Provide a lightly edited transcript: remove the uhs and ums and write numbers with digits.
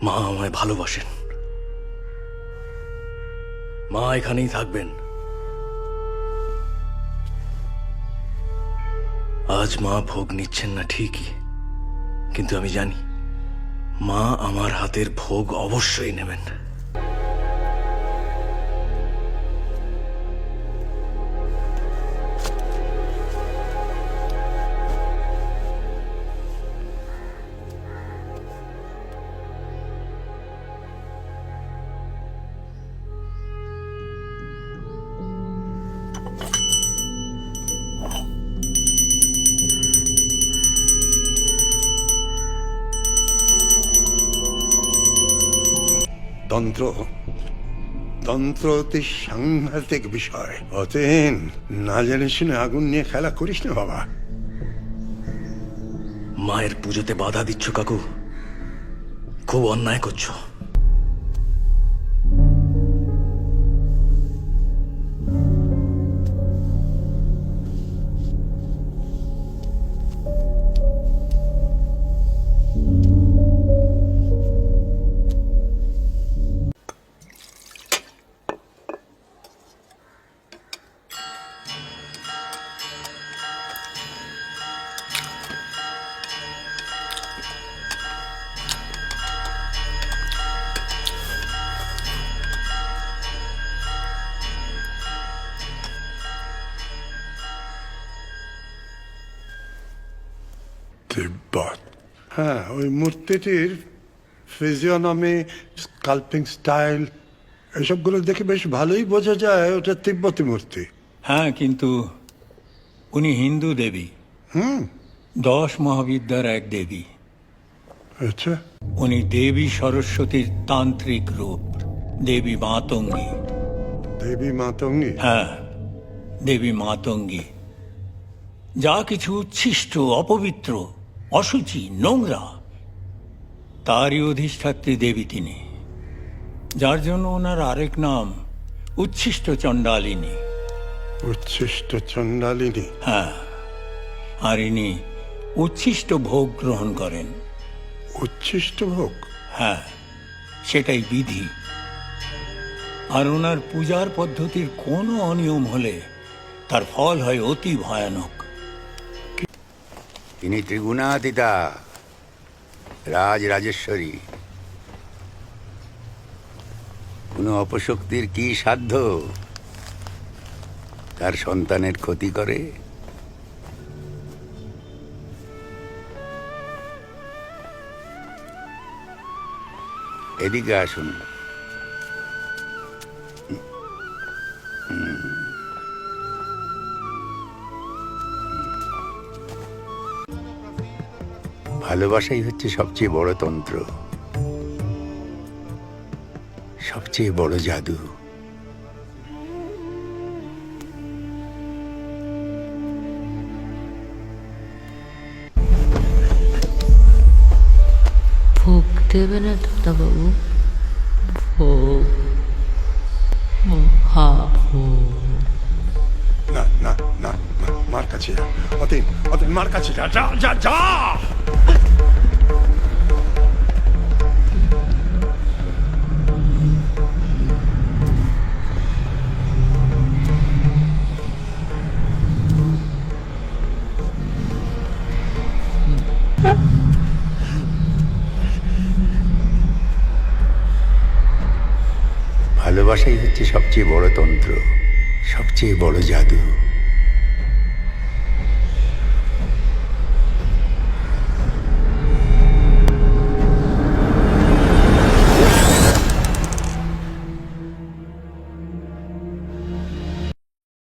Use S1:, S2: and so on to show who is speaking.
S1: মা আমায় ভালোবাসেন। মা এখানেই থাকবেন। আজ মা ভোগ নিচ্ছেন না ঠিকই, কিন্তু আমি জানি মা আমার হাতের ভোগ অবশ্যই নেবেন।
S2: তন্ত্র তন্ত্র অতি সাংঘাতিক বিষয়। অতীন, না জেনে শুনে আগুন নিয়ে খেলা করিস না বাবা।
S1: মায়ের পুজোতে বাধা দিচ্ছ কাকু, খুব অন্যায় করছো।
S2: তিব্বত, হ্যাঁ, ওই মূর্তিটির ফিজিওনমি, স্কাল্পিং স্টাইল এসবগুলো দেখে বেশ ভালোই বোঝা যায় ওটা তিব্বতী মূর্তি।
S3: হ্যাঁ, কিন্তু উনি হিন্দু দেবী। 10 মহাবিদ্যার এক দেবী।
S2: আচ্ছা,
S3: উনি দেবী সরস্বতীর তান্ত্রিক রূপ, দেবী মাতঙ্গী।
S2: দেবী মাতঙ্গী?
S3: হ্যাঁ, দেবী মাতঙ্গী। যা কিছু উচ্ছিষ্ট, অপবিত্র, অশুচি, নোংরা, তারই অধিষ্ঠাত্রী দেবী তিনি, যার জন্য ওনার আরেক নাম উচ্ছিষ্ট চণ্ডালিনী।
S2: উচ্ছিষ্ট চণ্ডালিনী?
S3: হ্যাঁ, আর ইনি উচ্ছিষ্ট ভোগ গ্রহণ করেন।
S2: উচ্ছিষ্ট ভোগ?
S3: হ্যাঁ, সেটাই বিধি। আর ওনার পূজার পদ্ধতির কোনো অনিয়ম হলে তার ফল হয় অতি ভয়ানক।
S4: তিনি ত্রিগুণাতীতা, রাজরাজেশ্বরী। কোনো অপশক্তির কি সাধ্য তার সন্তানের ক্ষতি করে? এদিকে আসুন। ভালোবাসাই হচ্ছে সবচেয়ে বড় তন্ত্র, সবচেয়ে বড় জাদু।
S5: ভোগ দেবে না দাদাবাবু? ভোগ, মহাভোগ।
S2: না না না না, মার কাছে যা অতীন, অতীন মার কাছে যা, যা যা যা।
S4: ভালোবাসাই হচ্ছে সবচেয়ে বড় তন্ত্র, সবচেয়ে বড় জাদু।